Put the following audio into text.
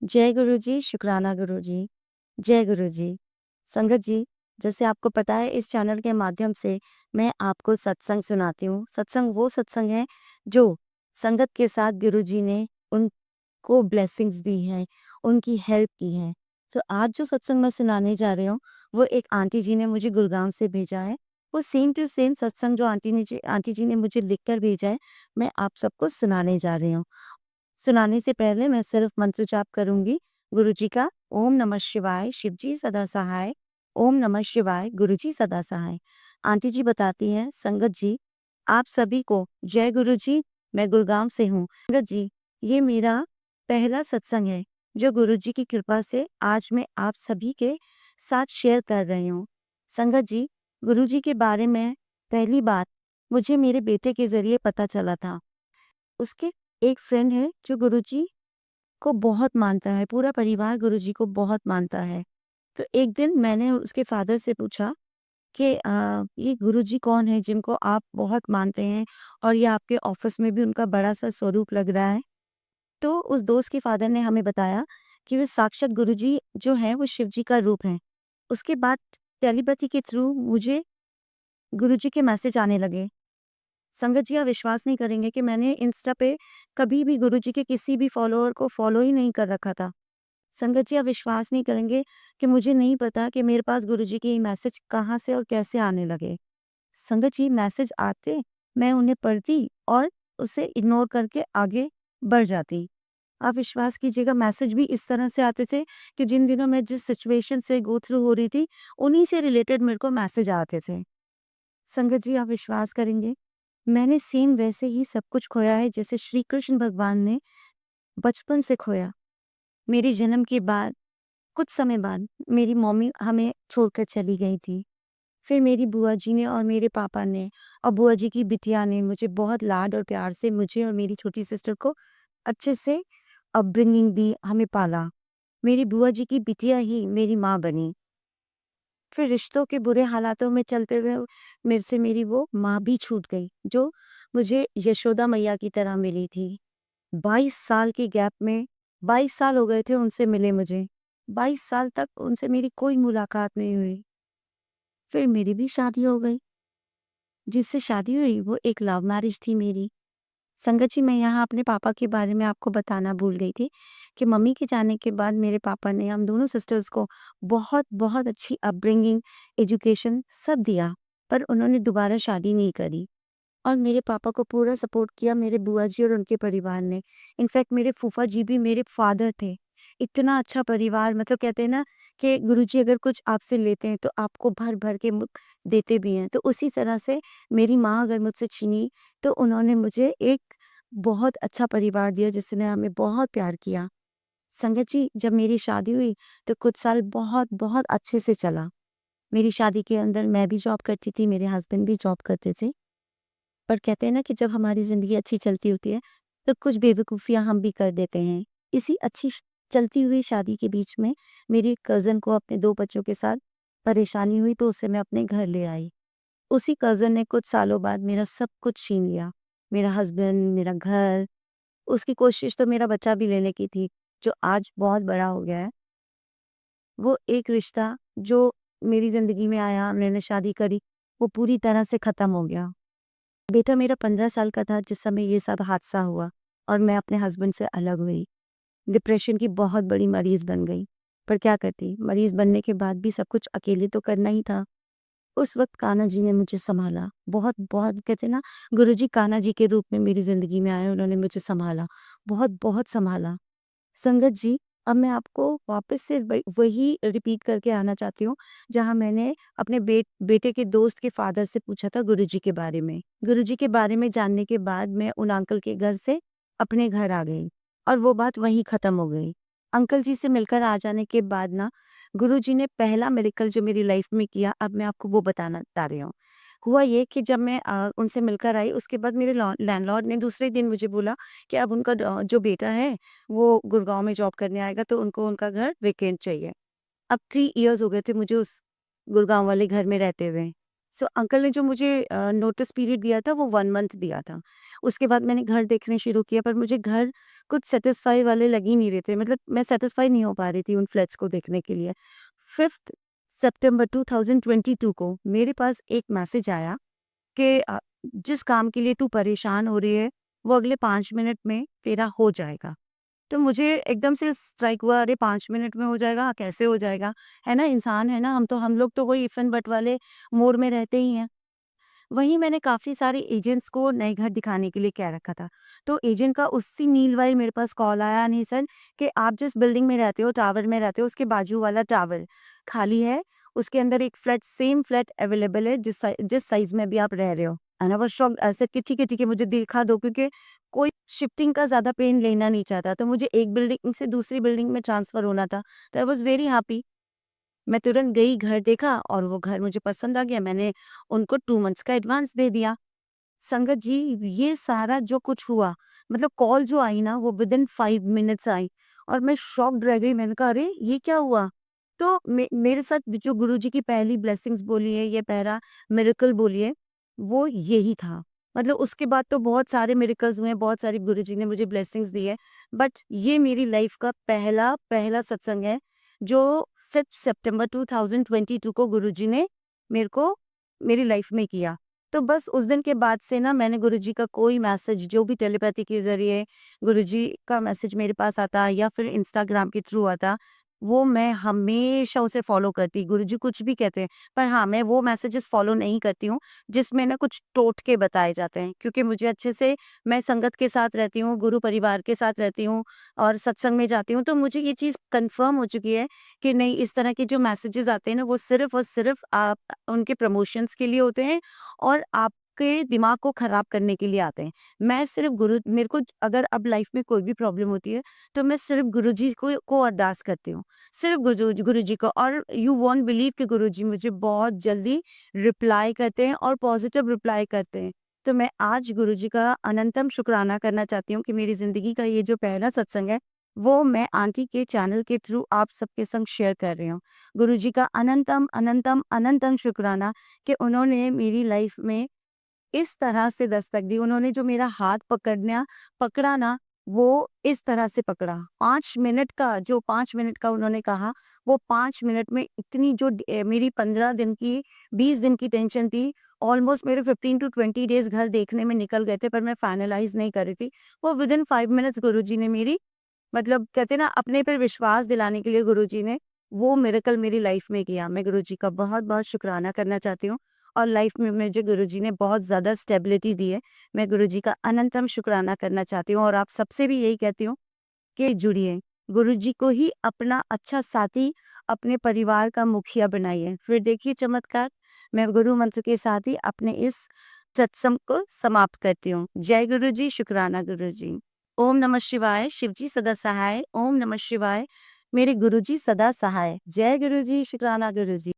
जय गुरु जी, शुक्राना गुरु जी, जय गुरु जी। संगत जी, जैसे आपको पता है इस चैनल के माध्यम से मैं आपको सत्संग सुनाती हूँ। सत्संग वो सत्संग है जो संगत के साथ गुरु जी ने उनको ब्लेसिंग्स दी हैं, उनकी हेल्प की है। तो आज जो सत्संग मैं सुनाने जा रही हूँ, वो एक आंटी जी ने मुझे गुड़गाँव से भेजा है। वो सेम टू सेम सत्संग जो आंटी जी ने मुझे लिख कर भेजा है, मैं आप सबको सुनाने जा रही हूँ। सुनाने से पहले मैं सिर्फ मंत्र जाप करूंगी गुरु जी का। ओम नमः शिवाय, शिव जी सदा सहाय। ओम नमः शिवाय, गुरु जी सदा सहाय। आंटी जी बताती हैं, संगत जी आप सभी को जय गुरु जी। मैं गुड़गांव से हूँ। संगत जी, ये मेरा पहला सत्संग है जो गुरु जी की कृपा से आज मैं आप सभी के साथ शेयर कर रही हूँ। संगत जी, गुरु जी के बारे में पहली बार मुझे मेरे बेटे के जरिए पता चला था। उसके एक फ्रेंड है जो गुरुजी को बहुत मानता है, पूरा परिवार गुरुजी को बहुत मानता है। तो एक दिन मैंने उसके फादर से पूछा कि ये गुरुजी कौन है जिनको आप बहुत मानते हैं और ये आपके ऑफिस में भी उनका बड़ा-सा स्वरूप लग रहा है? तो उस दोस्त के फादर ने हमें बताया कि वो साक्षात गुरुजी जो हैं वो शिव जी का रूप हैं। उसके बाद टेलीपैथी के थ्रू मुझे गुरुजी के मैसेज आने लगे। संगत जी, आप विश्वास नहीं करेंगे कि मैंने इंस्टा पे कभी भी गुरुजी के किसी भी फॉलोअर को फॉलो ही नहीं कर रखा था। संगत जी, आप विश्वास नहीं करेंगे कि मुझे नहीं पता कि मेरे पास गुरुजी के ये मैसेज कहाँ से और कैसे आने लगे। संगत जी, मैसेज आते, मैं उन्हें पढ़ती और उसे इग्नोर करके आगे बढ़ जाती। आप विश्वास कीजिएगा, मैसेज भी इस तरह से आते थे कि जिन दिनों मैं जिस सिचुएशन से गो थ्रू हो रही थी, उन्हीं से रिलेटेड मेरे को मैसेज आते थे। संगत जी, आप विश्वास करेंगे, मैंने सेम वैसे ही सब कुछ खोया है जैसे श्री कृष्ण भगवान ने बचपन से खोया। मेरे जन्म के बाद कुछ समय बाद मेरी मम्मी हमें छोड़कर चली गई थी। फिर मेरी बुआ जी ने और मेरे पापा ने और बुआ जी की बिटिया ने मुझे बहुत लाड और प्यार से मुझे और मेरी छोटी सिस्टर को अच्छे से अपब्रिंगिंग दी, हमें पाला। मेरी बुआ जी की बिटिया ही मेरी माँ बनी। फिर रिश्तों के बुरे हालातों में चलते हुए मेरे से मेरी वो माँ भी छूट गई, जो मुझे यशोदा मैया की तरह मिली थी। 22 साल के गैप में 22 साल हो गए थे उनसे मिले मुझे। 22 साल तक उनसे मेरी कोई मुलाकात नहीं हुई। फिर मेरी भी शादी हो गई। जिससे शादी हुई वो एक लव मैरिज थी मेरी। संगत जी, मैं यहाँ अपने पापा के बारे में आपको बताना भूल गई थी कि मम्मी के जाने के बाद मेरे पापा ने हम दोनों सिस्टर्स को बहुत-बहुत अच्छी अपब्रिंगिंग, एजुकेशन सब दिया, पर उन्होंने दोबारा शादी नहीं करी। और मेरे पापा को पूरा सपोर्ट किया मेरे बुआ जी और उनके परिवार ने। इनफैक्ट मेरे फूफा जी भी मेरे फादर थे। इतना अच्छा परिवार, मतलब कहते हैं ना कि गुरुजी अगर कुछ आपसे लेते हैं तो आपको भर-भर के देते भी हैं। तो उसी तरह से मेरी माँ अगर मुझसे छीनी तो उन्होंने मुझे एक बहुत अच्छा परिवार दिया जिसने हमें बहुत प्यार किया। संगत जी, जब मेरी शादी हुई तो कुछ साल बहुत-बहुत अच्छे से चला। मेरी शादी के अंदर मैं भी जॉब करती थी, मेरे हस्बैंड भी जॉब करते थे। पर कहते हैं ना कि जब हमारी ज़िंदगी अच्छी चलती होती है, तो कुछ बेवकूफ़ियाँ हम भी कर देते हैं। इसी अच्छी चलती हुई शादी के बीच में मेरी कज़िन को अपने 2 बच्चों के साथ परेशानी हुई, तो उसे मैं अपने घर ले आई। उसी कज़िन ने कुछ सालों बाद मेरा सब कुछ छीन लिया। मेरा हस्बैंड, मेरा घर, उसकी कोशिश तो मेरा बच्चा भी लेने की थी, जो आज बहुत बड़ा हो गया है। वो एक रिश्ता जो मेरी ज़िंदगी में आया, मैंने शादी करी, वो पूरी तरह से ख़त्म हो गया। बेटा मेरा 15 साल का था जिस समय ये सब हादसा हुआ और मैं अपने हस्बैंड से अलग हुई। डिप्रेशन की बहुत बड़ी मरीज़ बन गई। पर क्या करती, मरीज़ बनने के बाद भी सब कुछ अकेले तो करना ही था। उस वक़्त कान्हा जी ने मुझे सँभाला। बहुत-बहुत कहते हैं ना, गुरुजी कान्हा जी के रूप में मेरी ज़िंदगी में आए, उन्होंने मुझे सँभाला। बहुत-बहुत सँभाला। संगत जी, अब मैं आपको वापस से वही रिपीट करके आना चाहती हूँ, जहाँ मैंने अपने बेटे के दोस्त के फादर से पूछा था गुरुजी के बारे में। गुरुजी के बारे में जानने के बाद मैं उन अंकल के घर से अपने घर आ गई और वो बात वहीं ख़त्म हो गई। अंकल जी से मिलकर आ जाने के बाद ना, गुरुजी ने पहला मिरेकल जो मेरी लाइफ़ में किया, अब मैं आपको वो बताना चाह रही हूँ। हुआ ये कि जब मैं उनसे मिलकर आई, उसके बाद मेरे लैंडलॉर्ड ने दूसरे दिन मुझे बोला कि अब उनका जो बेटा है वो गुड़गाँव में जॉब करने आएगा, तो उनको उनका घर वेकेंट चाहिए। अब 3 इयर्स हो गए थे मुझे उस गुड़गाँव वाले घर में रहते हुए। सो अंकल ने जो मुझे नोटिस पीरियड दिया था वो 1 मंथ दिया था। उसके बाद मैंने घर देखने शुरू किया, पर मुझे घर कुछ सैटिस्फाई वाले लग ही नहीं रहे थे। मतलब मैं सैटिस्फाई नहीं हो पा रही थी उन फ्लैट्स को देखने के लिए। 5th सितंबर 2022 को मेरे पास एक मैसेज आया कि जिस काम के लिए तू परेशान हो रही है, वो अगले 5 मिनट में तेरा हो जाएगा। तो मुझे एकदम से स्ट्राइक हुआ, अरे 5 मिनट में हो जाएगा? कैसे हो जाएगा? है ना, इंसान है ना, हम लोग तो वही इफ एंड बट वाले मोड में रहते ही हैं। वहीं मैंने काफ़ी सारे एजेंट्स को नए घर दिखाने के लिए कह रखा था। तो एजेंट का उसी मीनवाइल मेरे पास कॉल आया, "नहीं सर, कि आप जिस बिल्डिंग में रहते हो, टावर में रहते हो, उसके बाजू वाला टावर खाली है। उसके अंदर एक फ्लैट, सेम फ्लैट अवेलेबल है जिस साइज़ में भी आप रह रहे हो।" And I was shocked. ऐसे कि ठीक है, मुझे दिखा दो, क्योंकि कोई शिफ्टिंग का ज़्यादा पेन लेना नहीं चाहता। तो मुझे एक बिल्डिंग से दूसरी बिल्डिंग में ट्रांसफ़र होना था। तो आई वाज़ वेरी हैप्पी। मैं तुरंत गई, घर देखा और वो घर मुझे पसंद आ गया। मैंने उनको 2 मंथ्स का एडवांस दे दिया। संगत जी, ये सारा जो कुछ हुआ, मतलब कॉल जो आई ना, वो विदिन 5 मिनट्स आई और मैं शॉक्ड रह गई। मैंने कहा, अरे ये क्या हुआ? तो मेरे साथ जो गुरुजी की पहली ब्लेसिंग्स बोलिए, ये पहला मिरेकल बोलिए, वो यही था। मतलब उसके बाद तो बहुत सारे मिरेकल्स हुए हैं, बहुत सारी गुरुजी ने मुझे ब्लेसिंग्स दी है, बट ये मेरी लाइफ का पहला पहला सत्संग है, जो 5 सितंबर 2022 को गुरुजी ने मेरे को मेरी लाइफ में किया। तो बस उस दिन के बाद से ना, मैंने गुरुजी का कोई मैसेज जो भी टेलीपैथी के ज़रिए गुरुजी का मैसेज मेरे पास आता या फिर इंस्टाग्राम के थ्रू आता, वो मैं हमेशा उसे फ़ॉलो करती। गुरुजी कुछ भी कहते हैं, पर हाँ, मैं वो मैसेजेस फ़ॉलो नहीं करती हूँ, जिसमें ना कुछ टोटके बताए जाते हैं। क्योंकि मुझे अच्छे से, मैं संगत के साथ रहती हूँ, गुरु परिवार के साथ रहती हूँ और सत्संग में जाती हूँ, तो मुझे ये चीज़ कन्फर्म हो चुकी है कि नहीं, इस तरह के जो मैसेजेस आते हैं ना, वो सिर्फ़ और सिर्फ़ आप उनके प्रमोशंस के लिए होते हैं और आपके दिमाग को खराब करने के लिए आते हैं। मैं सिर्फ़ गुरु मेरे को अगर अब लाइफ़ में कोई भी प्रॉब्लम होती है, तो मैं सिर्फ़ गुरुजी को अरदास करती हूँ। सिर्फ़ गुरुजी को, और यू वोंट बिलीव कि गुरुजी मुझे बहुत जल्दी रिप्लाई करते हैं और पॉज़िटिव रिप्लाई करते हैं। तो मैं आज गुरुजी का अनंतम शुक्राना करना चाहती हूँ कि मेरी ज़िंदगी का ये जो पहला सत्संग है, वो मैं आंटी के चैनल के थ्रू आप सबके संग शेयर कर रही हूँ। गुरुजी का अनंतम, अनंतम, अनंतम शुक्राना कि उन्होंने मेरी लाइफ़ में इस तरह से दस्तक दी। उन्होंने जो मेरा हाथ पकड़ा ना, वो इस तरह से पकड़ा। 5 मिनट का, जो 5 मिनट का उन्होंने कहा, वो 5 मिनट में इतनी जो मेरी 15 दिन की, 20 दिन की टेंशन थी, ऑलमोस्ट मेरे 15 टू 20 डेज़ घर देखने में निकल गए थे, पर मैं फाइनलाइज़ नहीं कर रही थी। वो विदिन 5 मिनट्स गुरुजी ने मेरी, मतलब कहते हैं ना, अपने पर विश्वास दिलाने के लिए गुरुजी ने वो मिरेकल मेरी लाइफ में किया। मैं गुरुजी का बहुत-बहुत शुकराना करना चाहती हूँ और लाइफ में मुझे गुरुजी ने बहुत ज़्यादा स्टेबिलिटी दी है। मैं गुरुजी का अनंतम शुकराना करना चाहती हूँ और आप सबसे भी यही कहती हूँ कि जुड़िए। गुरुजी को ही अपना अच्छा साथी, अपने परिवार का मुखिया बनाइए। फिर देखिए चमत्कार। मैं गुरु मंत्र के साथ ही अपने इस सत्संग को समाप्त करती हूँ। जय गुरुजी, शुकराना गुरुजी। ओम नमः शिवाय, शिवजी सदा सहाय। ओम नमः शिवाय, मेरे गुरुजी सदा सहाय। जय गुरुजी, शुकराना गुरुजी।